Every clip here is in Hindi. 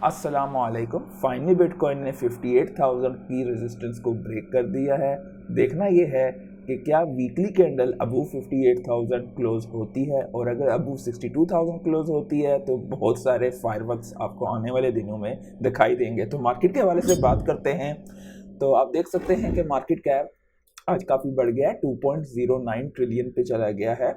अस्सलामुअलैकुम। फाइनली बिटकॉइन ने 58,000 की रेजिस्टेंस को ब्रेक कर दिया है। देखना ये है कि क्या वीकली कैंडल अबू 58,000 क्लोज होती है, और अगर अबू 62,000 क्लोज होती है तो बहुत सारे फायरवर्क्स आपको आने वाले दिनों में दिखाई देंगे। तो मार्केट के हवाले से बात करते हैं। तो आप देख सकते हैं कि मार्केट कैप आज काफ़ी बढ़ गया है, 2.09 ट्रिलियन पे चला गया है,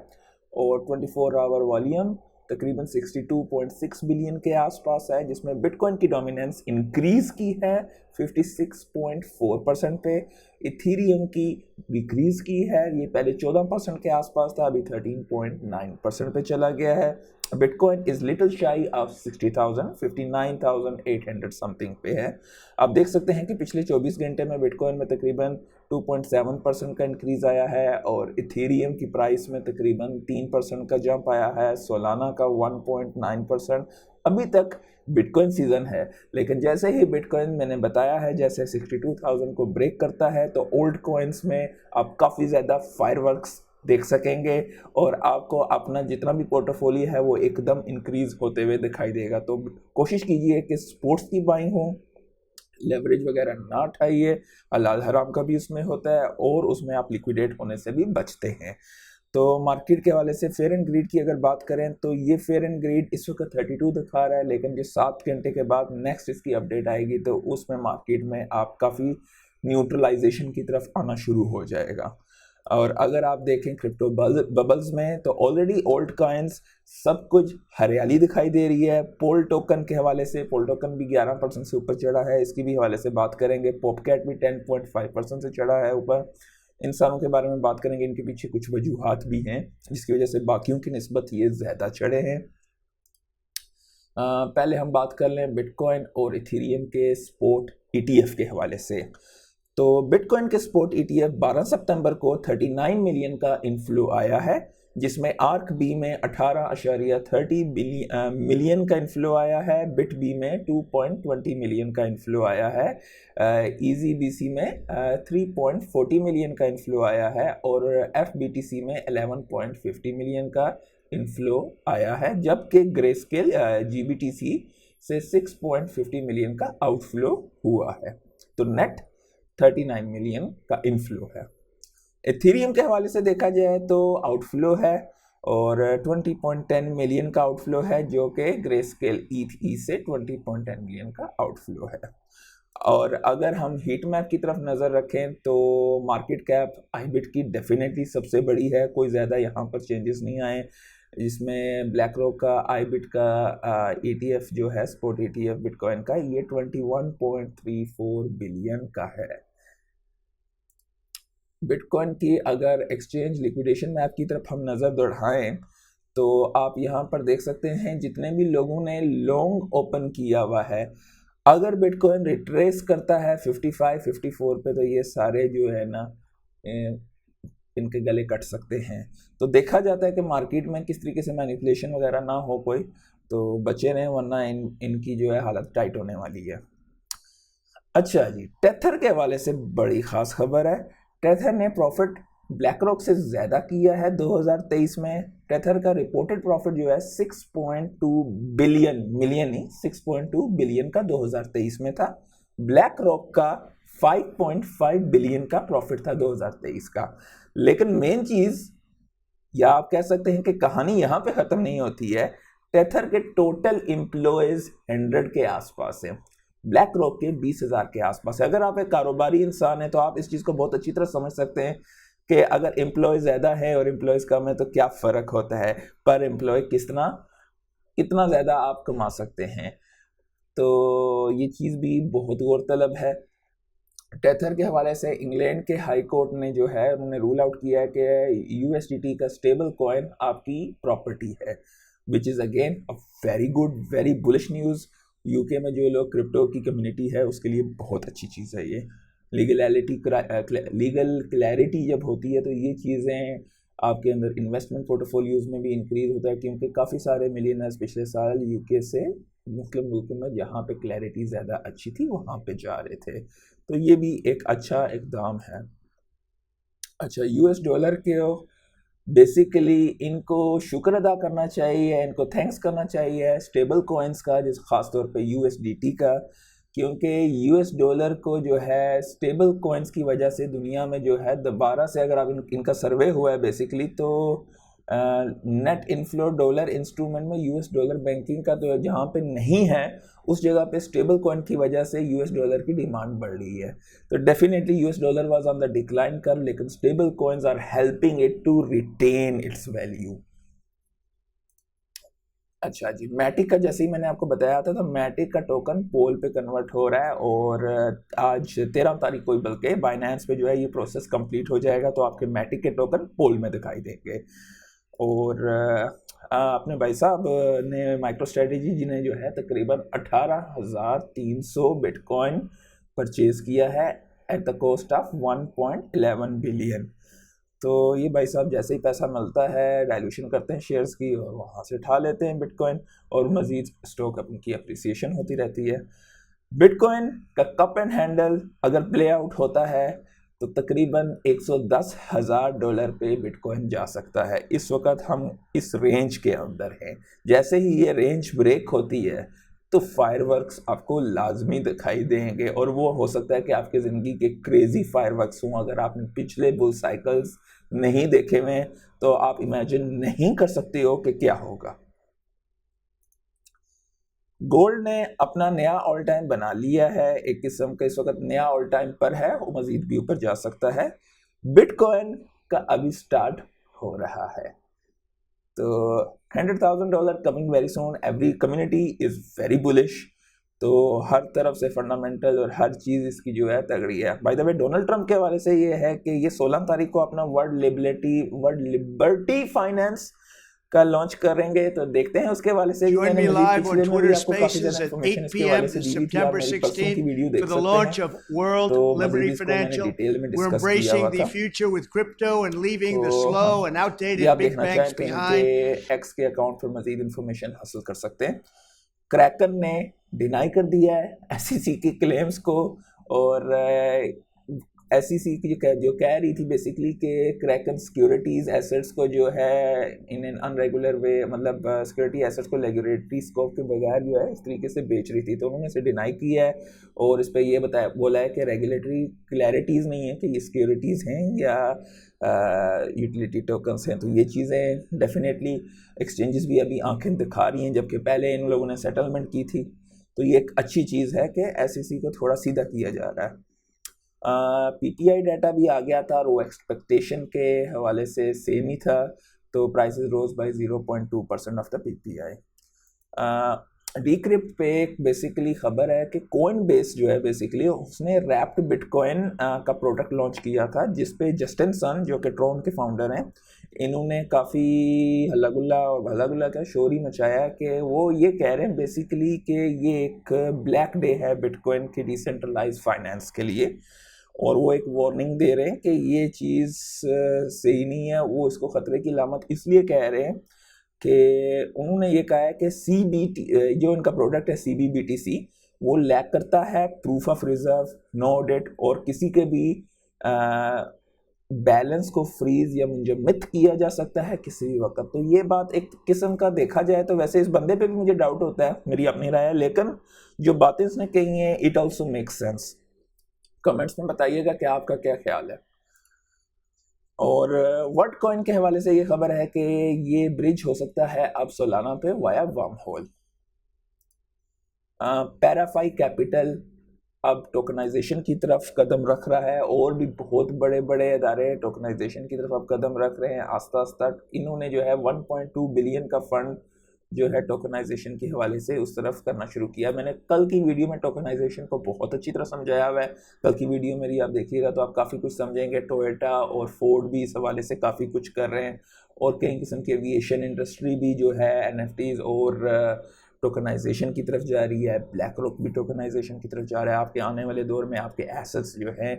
और 24 आवर वॉल्यूम तकरीबन 62.6 बिलियन के आसपास है, जिसमें बिटकॉइन की डोमिनेंस इंक्रीज की है 56.4% पे। इथीरियम की डिक्रीज की है, ये पहले 14% के आसपास था, अभी 13.9% पे चला गया है। बिटकॉइन इज लिटिल शाई ऑफ 60,000, 59,800 समथिंग पे है। आप देख सकते हैं कि पिछले 24 घंटे में बिटकॉइन में तकरीबन 2.7% का इंक्रीज आया है, और इथेरियम की प्राइस में तकरीबन 3% का जंप आया है, सोलाना का 1.9%। अभी तक बिटकॉइन सीजन है, लेकिन जैसे ही बिटकॉइन मैंने बताया है जैसे 62,000 को ब्रेक करता है तो ओल्ड कॉइन्स में आप काफ़ी ज़्यादा फायरवर्क्स देख सकेंगे, और आपको अपना जितना भी पोर्टफोलियो है वो एकदम इंक्रीज होते हुए दिखाई देगा। तो कोशिश कीजिए कि स्पोर्ट्स की बाइंग हो, लेवरेज वगैरह ना उठाइए, हलाल हराम का भी उसमें होता है, और उसमें आप लिक्विडेट होने से भी बचते हैं। तो मार्केट के हवाले से फेयर एंड ग्रीड की अगर बात करें तो ये फेयर एंड ग्रीड इस वक्त 32 दिखा रहा है, लेकिन जो 7 घंटे के बाद नेक्स्ट इसकी अपडेट आएगी तो उसमें मार्केट में आप काफ़ी न्यूट्रलाइजेशन की तरफ आना शुरू हो जाएगा। और अगर आप देखें क्रिप्टो बबल्स में तो ऑलरेडी ओल्ड कॉइन्स सब कुछ हरियाली दिखाई दे रही है। पोल टोकन के हवाले से पोल टोकन भी 11% से ऊपर चढ़ा है, इसकी भी हवाले से बात करेंगे। पॉपकैट भी 10.5% से चढ़ा है ऊपर। इंसानों के बारे में बात करेंगे, इनके पीछे कुछ वजूहात भी हैं जिसकी वजह से बाकियों की निस्बत ये ज़्यादा चढ़े हैं। पहले हम बात कर लें बिटकॉइन और इथेरियम के स्पॉट ETF के हवाले से। तो बिटकॉइन के स्पॉट ETF 12 सितंबर को 39 मिलियन का इनफ्लो आया है, जिसमें आर्क बी में 18.30 मिलियन का इनफ्लो आया है, बिट बी में 2.20 मिलियन का इनफ्लो आया है, ईजी BC में 3.40 मिलियन का इनफ्लो आया है, और FBTC में 11.50 मिलियन का इनफ्लो आया है, जबकि ग्रेस्केल GBTC से 6.50 मिलियन का आउटफ्लो हुआ है। तो नेट 39 मिलियन का इनफ्लो है। एथेरियम के हवाले से देखा जाए तो आउटफ्लो है, और 20.10 मिलियन का आउटफ्लो है, जो कि ग्रेस्केल ETH से 20.10 मिलियन का आउटफ्लो है। और अगर हम हीट मैप की तरफ नज़र रखें तो मार्केट कैप आईबिट की डेफिनेटली सबसे बड़ी है, कोई ज़्यादा यहाँ पर चेंजेस नहीं आए। जिसमें ब्लैक रॉक का आईबिट का ETF जो है स्पॉट ETF बिटकॉइन का, ये 21.34 बिलियन का है। बिटकॉइन की अगर एक्सचेंज लिक्विडेशन मैप की तरफ हम नज़र दौड़ाएं तो आप यहाँ पर देख सकते हैं जितने भी लोगों ने लॉन्ग ओपन किया हुआ है, अगर बिटकॉइन रिट्रेस करता है 55 54 पे तो ये सारे जो है ना इनके गले कट सकते हैं। तो देखा जाता है कि मार्केट में किस तरीके से मैनिपुलेशन वगैरह ना हो कोई, तो बचे रहें, वरना इनकी जो है हालत टाइट होने वाली है। अच्छा जी, टेथर के हवाले से बड़ी खास खबर है। टेथर ने प्रॉफिट ब्लैक रॉक से ज़्यादा किया है 2023 में। टेथर का रिपोर्टेड प्रॉफिट जो है 6.2 बिलियन, मिलियन नहीं, 6.2 बिलियन का 2023 में था। ब्लैक रॉक का 5.5 बिलियन का प्रॉफिट था 2023 का। लेकिन मेन चीज़, या आप कह सकते हैं कि कहानी यहाँ पे ख़त्म नहीं होती है। टेथर के टोटल एम्प्लॉयज़ 100 के आसपास है, ब्लैक रॉक के 20,000 के आसपास है। अगर आप एक कारोबारी इंसान हैं तो आप इस चीज़ को बहुत अच्छी तरह समझ सकते हैं कि अगर एम्प्लॉय ज़्यादा है और एम्प्लॉयज़ कम है तो क्या फ़र्क होता है, पर एम्प्लॉय कितना ज़्यादा आप कमा सकते हैं। तो ये चीज़ भी बहुत गौरतलब है। टेथर के हवाले से इंग्लैंड के हाई कोर्ट ने जो है उन्होंने रूल आउट किया है कि USDT का स्टेबल कॉइन आपकी प्रॉपर्टी है, which is again a very good, very bullish news. UK में जो लोग क्रिप्टो की कम्युनिटी है उसके लिए बहुत अच्छी चीज़ है ये। लीगल क्लैरिटी जब होती है तो ये चीज़ें आपके अंदर इन्वेस्टमेंट पोर्टफोलियोज में भी इंक्रीज होता है, क्योंकि काफ़ी सारे मिलियनर्स पिछले साल UK से मुस्लिम मुल्कों में जहाँ पे क्लैरिटी ज़्यादा अच्छी थी वहाँ पे जा रहे थे। तो ये भी एक अच्छा इकदाम है। अच्छा, US डॉलर के बेसिकली इनको शुक्र अदा करना चाहिए, इनको थैंक्स करना चाहिए स्टेबल कॉइन्स का, जिस खास तौर पे यूएसडीटी का, क्योंकि यूएस डॉलर को जो है स्टेबल कॉइन्स की वजह से दुनिया में जो है दोबारा से, अगर आप इनका सर्वे हुआ है बेसिकली, तो नेट इनफ्लो डॉलर इंस्ट्रूमेंट में यूएस डॉलर बैंकिंग का तो जहाँ पे नहीं है उस जगह पे स्टेबल कॉइन की वजह से यूएस डॉलर की डिमांड बढ़ रही है। तो definitely US dollar was on the decline कर, लेकिन stable coins are helping it to retain its value. अच्छा जी, मैटिक का जैसे ही मैंने आपको बताया था, तो मैटिक का टोकन पोल पे कन्वर्ट हो रहा है और आज 13 तारीख को बल्कि बाइनेंस पे जो है ये प्रोसेस कंप्लीट हो जाएगा, तो आपके मैटिक के टोकन पोल में दिखाई देंगे। और अपने भाई साहब ने माइक्रो स्ट्रेटेजी जी ने जो है तकरीबन 18,300 बिटकॉइन परचेज किया है at the cost of 1.11 billion. तो ये भाई साहब जैसे ही पैसा मिलता है डाइल्यूशन करते हैं शेयर्स की और वहाँ से उठा लेते हैं बिटकॉइन, और मज़ीद स्टॉक अपनी की अप्रिसिएशन होती रहती है। बिटकॉइन का कप एंड हैंडल अगर प्ले आउट होता है तो तकरीबन $110,000 पे बिटकॉइन जा सकता है। इस वक्त हम इस रेंज के अंदर हैं। जैसे ही ये रेंज ब्रेक होती है तो फायरवर्क्स आपको लाजमी दिखाई देंगे, और वो हो सकता है कि आपकी ज़िंदगी के क्रेजी फायरवर्क्स हों। अगर आपने पिछले बुल साइकिल्स नहीं देखे हुए तो आप इमेजिन नहीं कर सकते हो कि क्या होगा। गोल्ड ने अपना नया ऑल टाइम बना लिया है, एक किस्म का इस वक्त नया ऑल टाइम पर है, वो मजीद भी ऊपर जा सकता है। बिटकॉइन का अभी स्टार्ट हो रहा है, तो $100,000 coming very soon. Every community is very bullish, तो हर तरफ से फंडामेंटल और हर चीज़ इसकी जो है तगड़ी है। By the way Donald Trump के हवाले से ये है कि ये 16 तारीख को अपना वर्ल्ड लिबर्टी फाइनेंस का लॉन्च करेंगे, तो देखते हैं उसके वाले से। Join me live on Twitter Spaces at 8 p.m. September 16th for the launch of World Liberty Financial. We're embracing the future with crypto and leaving the slow and outdated big banks behind. X के अकाउंट पर मजीद इंफॉर्मेशन हासिल कर सकते हैं। क्रैकन ने डिनाई कर दिया है एसईसी के क्लेम्स को, और एसईसी की जो कह रही थी बेसिकली कि क्रैकन सिक्योरिटीज़ एसेट्स को जो है इन एन अनरेगुलर वे, मतलब सिक्योरिटी एसेट्स को रेगुलेटरी स्कोप के बगैर जो है इस तरीके से बेच रही थी, तो उन्होंने इसे डिनाई किया है और इस पर यह बोला है कि रेगुलेटरी क्लैरिटीज़ नहीं है कि ये सिक्योरिटीज़ हैं या यूटिलिटी टोकन्स हैं। तो ये चीज़ें डेफिनेटली एक्सचेंजेस भी अभी आंखें दिखा रही हैं, जबकि पहले इन लोगों ने सेटलमेंट की थी। तो ये एक अच्छी चीज़ है कि एसईसी को थोड़ा सीधा किया जा रहा है। पीटीआई डाटा भी आ गया था और वो एक्सपेक्टेशन के हवाले से सेम ही था, तो prices rose by 0.2% off the PTI. Decrypt पे एक बेसिकली खबर है कि कोइन बेस जो है बेसिकली उसने रैप्ड बिटकॉइन का प्रोडक्ट लॉन्च किया था, जिसपे जस्टिन सन जो कि ट्रोन के फाउंडर हैं, इन्होंने काफ़ी हल्ला गुल्ला और भला गुल्ला का शोर ही मचाया कि वो ये कह रहे हैं बेसिकली कि ये एक ब्लैक डे है बिटकॉइन की डिसेंट्रलाइज फाइनेंस के लिए, और वो एक वार्निंग दे रहे हैं कि ये चीज़ सही नहीं है। वो इसको ख़तरे की लामत इसलिए कह रहे हैं कि उन्होंने ये कहा है कि सीबीटी जो इनका प्रोडक्ट है सीबीबीटीसी, वो लैक करता है proof of reserve, no audit, और किसी के भी बैलेंस को फ्रीज या मुंजमद किया जा सकता है किसी भी वक्त। तो ये बात एक किस्म का देखा जाए तो वैसे इस बंदे पे भी मुझे डाउट होता है, मेरी अपनी राय है, लेकिन जो बातें उसने कही हैं it also make sense. Comments में बताइएगा कि आपका क्या ख्याल है। और वर्ड कॉइन के हवाले से ये खबर है कि ये ब्रिज हो सकता है अब सोलाना पे वाया वर्म होल। पैराफाई कैपिटल अब टोकनाइजेशन की तरफ कदम रख रहा है, और भी बहुत बड़े बड़े इदारे टोकनाइजेशन की तरफ अब कदम रख रहे हैं आस्ता आस्ता। इन्होंने जो है 1.2 बिलियन का फंड जो है टोकनाइजेशन के हवाले से उस तरफ करना शुरू किया। मैंने कल की वीडियो में टोकनाइजेशन को बहुत अच्छी तरह समझाया हुआ है, कल की वीडियो मेरी आप देखिएगा तो आप काफ़ी कुछ समझेंगे। टोयोटा और फोर्ड भी इस हवाले से काफ़ी कुछ कर रहे हैं, और कई किस्म की एविएशन इंडस्ट्री भी जो है एनएफटीज और टोकनाइजेशन की तरफ जा रही है। ब्लैक रॉक भी टोकनाइजेशन की तरफ जा रहा है। आपके आने वाले दौर में आपके एसेट्स जो हैं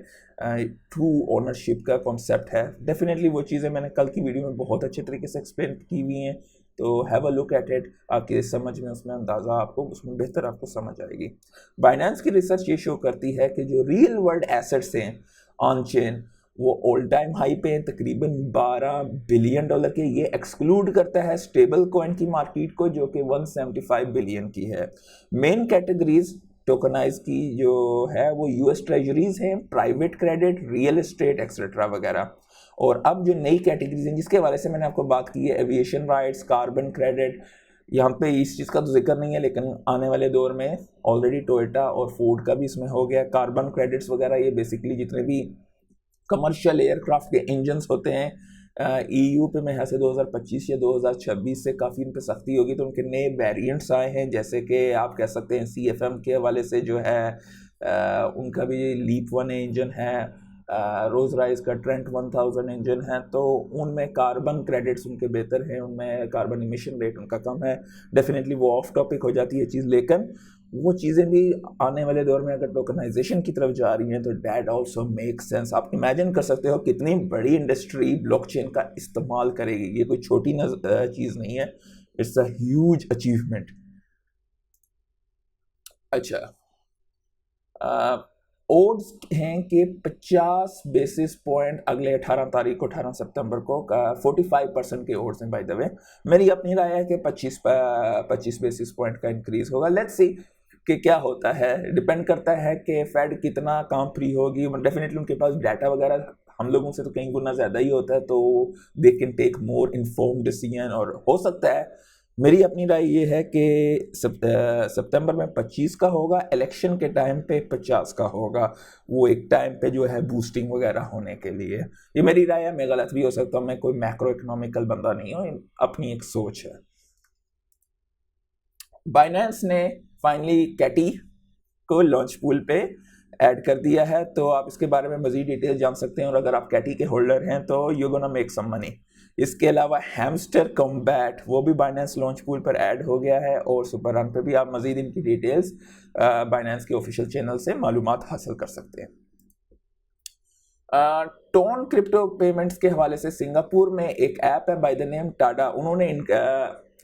ट्रू ओनरशिप का कॉन्सेप्ट है। डेफिनेटली वो चीज़ें मैंने कल की वीडियो में बहुत अच्छे तरीके से एक्सप्लेन की हुई हैं, तो have a look at it, आपके समझ में उसमें अंदाज़ा आपको उसमें बेहतर आपको समझ आएगी। बाइनेंस की रिसर्च ये शो करती है कि जो रियल वर्ल्ड एसेट्स हैं ऑन चेन वो ऑल टाइम हाई पे तकरीबन $12 बिलियन के। ये एक्सक्लूड करता है स्टेबल कॉइन की मार्केट को जो कि 175 बिलियन की है। मेन कैटेगरीज टोकनाइज की जो है वो यूएस ट्रेजरीज हैं, private credit, real estate etcetera वगैरह। और अब जो नई कैटेगरीज हैं जिसके हवाले से मैंने आपको बात की है, एविएशन राइट्स, कार्बन क्रेडिट, यहाँ पे इस चीज़ का तो जिक्र नहीं है लेकिन आने वाले दौर में ऑलरेडी टोयोटा और फोर्ड का भी इसमें हो गया। कार्बन क्रेडिट्स वगैरह ये बेसिकली जितने भी कमर्शियल एयरक्राफ्ट के इंजन्स होते हैं, EU पे मेरे ख्याल से 2025 या 2026 से काफ़ी उन पर सख्ती होगी, तो उनके नए वेरिएंट्स आए हैं। जैसे कि आप कह सकते हैं CFM के हवाले से जो है उनका भी लीप 1 इंजन है, रोज राइस का ट्रेंट 1000 इंजन है, तो उनमें कार्बन क्रेडिट्स उनके बेहतर हैं, उनमें कार्बन इमिशन रेट उनका कम है। डेफिनेटली वो ऑफ टॉपिक हो जाती है चीज़, लेकिन वो चीज़ें भी आने वाले दौर में अगर टोकनाइजेशन की तरफ जा रही हैं तो डैट ऑल्सो मेक सेंस। आप इमेजिन कर सकते हो कितनी बड़ी इंडस्ट्री ब्लॉकचेन का इस्तेमाल करेगी। ये कोई छोटी चीज़ नहीं है, इट्स अ ह्यूज अचीवमेंट। अच्छा, ओड्स हैं कि 50 बेसिस पॉइंट अगले 18 तारीख को 18 सितंबर को 45% के ओड्स हैं बाय द वे। मेरी अपनी राय है कि 25 बेसिस पॉइंट का इंक्रीज होगा। लेट्स सी कि क्या होता है, डिपेंड करता है कि फेड कितना काम फ्री होगी। डेफिनेटली उनके पास डाटा वगैरह हम लोगों से तो कई गुना ज़्यादा ही होता है, तो they can take more informed decision. और हो सकता है, मेरी अपनी राय ये है कि सितंबर में 25 का होगा, इलेक्शन के टाइम पे 50 का होगा। वो एक टाइम पे जो है बूस्टिंग वगैरह होने के लिए। ये मेरी राय है, मैं गलत भी हो सकता हूँ, मैं कोई मैक्रो इकोनॉमिकल बंदा नहीं हूँ, अपनी एक सोच है। बाइनेंस ने फाइनली कैटी को लॉन्च पूल पे ऐड कर दिया है, तो आप इसके बारे में मज़ीद डिटेल जान सकते हैं। और अगर आप कैटी के होल्डर हैं तो you gonna make some money. इसके अलावा हैमस्टर कॉम्बैट वो भी बाइनेंस लॉन्च पूल पर ऐड हो गया है, और सुपर रन पे भी आप मज़ीद इनकी डिटेल्स बाइनेंस के ऑफिशियल चैनल से मालूमात हासिल कर सकते हैं। टोन क्रिप्टो पेमेंट्स के हवाले से सिंगापुर में एक ऐप है बाय द नेम टाडा, उन्होंने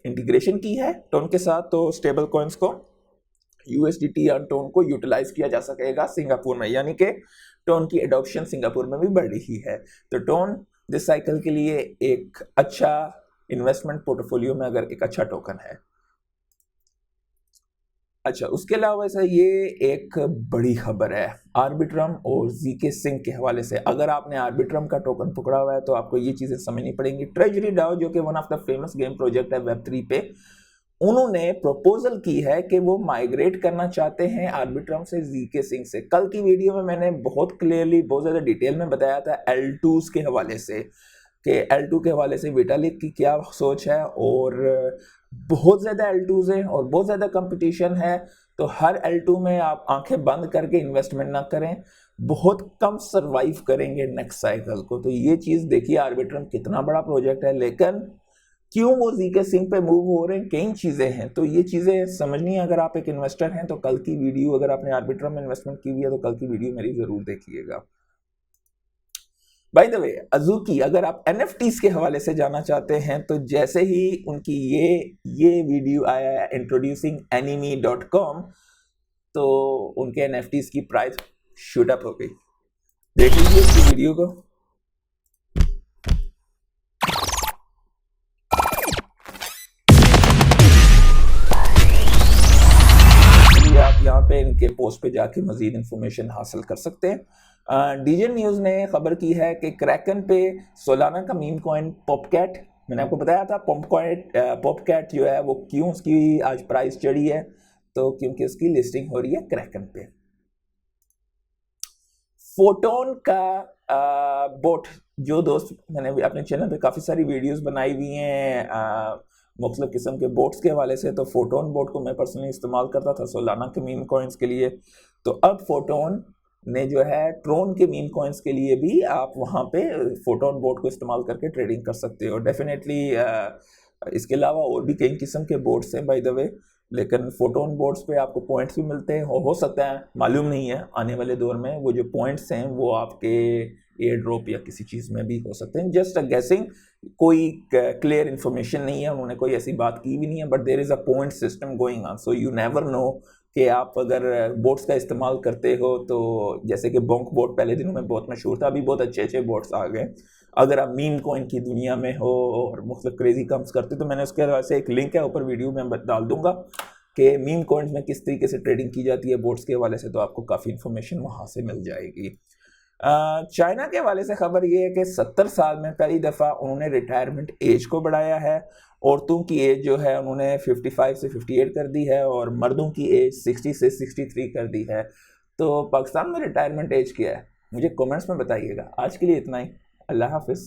इंटीग्रेशन की है टोन के साथ, तो स्टेबल कॉइन्स को USDT या टोन को यूटिलाइज किया जा सकेगा सिंगापुर में, यानी कि टोन की एडॉप्शन सिंगापुर में भी बढ़ रही है। तो टोन दिस साइकिल के लिए एक अच्छा इन्वेस्टमेंट पोर्टफोलियो में अगर एक अच्छा टोकन है। अच्छा, उसके अलावा वैसे ये एक बड़ी खबर है आर्बिट्रम और ZK Sync के हवाले से। अगर आपने आर्बिट्रम का टोकन पकड़ा हुआ है तो आपको ये चीज़ें समझनी पड़ेंगी। ट्रेजरी डाओ जो कि one of the famous game project है Web3 पे, उन्होंने प्रपोजल की है कि वो माइग्रेट करना चाहते हैं आर्बिट्रम से ZK Sync से। कल की वीडियो में मैंने बहुत क्लियरली बहुत ज़्यादा डिटेल में बताया था L2s के हवाले से, कि L2 के हवाले से विटालिक की क्या सोच है। और बहुत ज़्यादा L2s हैं और बहुत ज़्यादा कंपटीशन है, तो हर L2 में आप आंखें बंद करके इन्वेस्टमेंट ना करें, बहुत कम सरवाइव करेंगे नेक्स्ट साइकिल को। तो ये चीज़ देखिए, आर्बिट्रम कितना बड़ा प्रोजेक्ट है, लेकिन क्यों वो ZK Sync पे मूव हो रहे हैं, कई चीज़ें हैं। तो ये चीज़ें समझनी है। अगर आप एक इन्वेस्टर हैं तो कल की वीडियो, अगर आपने आर्बिट्रम में इन्वेस्टमेंट की हुई है तो कल की वीडियो मेरी ज़रूर देखिएगा। बाय द वे, अज़ूकी अगर आप NFTs के हवाले से जाना चाहते हैं तो जैसे ही उनकी ये वीडियो आया है इंट्रोड्यूसिंग anime.com, तो उनके NFTs की प्राइस शूट अप हो गई। देख लीजिए इसकी वीडियो को। आप यहाँ पे इनके पोस्ट पे जाके मजीद इंफॉर्मेशन हासिल कर सकते हैं। डीजे न्यूज़ ने खबर की है कि क्रैकन पे सोलाना का मीम कॉइन पॉपकैट, मैंने आपको बताया था पॉपकैट जो है वो क्यों उसकी आज प्राइस चढ़ी है, तो क्योंकि उसकी लिस्टिंग हो रही है क्रैकन पे। फोटोन का बोट, जो दोस्त मैंने अपने चैनल पे काफ़ी सारी वीडियोस बनाई हुई हैं मुख्तलिफ किस्म के बोट्स के हवाले से, तो फोटोन बोट को मैं पर्सनली इस्तेमाल करता था सोलाना के मीम कॉइन्स के लिए। तो अब फोटोन ने जो है ट्रोन के मीम कॉइन्स के लिए भी आप वहाँ पे फोटोन बोट को इस्तेमाल करके ट्रेडिंग कर सकते हो। डेफिनेटली इसके अलावा और भी कई किस्म के बोट्स हैं बाय द वे, लेकिन फोटोन बोट्स पे आपको पॉइंट्स भी मिलते हैं। हो सकता है, मालूम नहीं है, आने वाले दौर में वो जो पॉइंट्स हैं वो आपके एयर ड्रॉप या किसी चीज़ में भी हो सकते हैं। जस्ट अ गेसिंग, कोई क्लियर इन्फॉर्मेशन नहीं है, उन्होंने कोई ऐसी बात की भी नहीं है, but there is a point system going on, so you never know कि आप अगर बोट्स का इस्तेमाल करते हो तो जैसे कि बोंक बोट पहले दिनों में बहुत मशहूर था, अभी बहुत अच्छे अच्छे बोट्स आ गए। अगर आप मीम कॉइन की दुनिया में हो और मुख्तलिफ क्रेजी कम्स करते, तो मैंने उसके हवाले से एक लिंक है ऊपर वीडियो में डाल दूंगा कि मीम कॉइन्स में किस तरीके से ट्रेडिंग की जाती है बोट्स के हवाले से, तो आपको काफ़ी इन्फॉर्मेशन वहाँ से मिल जाएगी। चाइना के हवाले से खबर ये है कि 70 साल में पहली दफ़ा उन्होंने रिटायरमेंट एज को बढ़ाया है। औरतों की एज जो है उन्होंने 55 से 58 कर दी है और मर्दों की एज 60 से 63 कर दी है। तो पाकिस्तान में रिटायरमेंट एज क्या है मुझे कमेंट्स में बताइएगा। आज के लिए इतना ही, अल्लाह हाफिज़।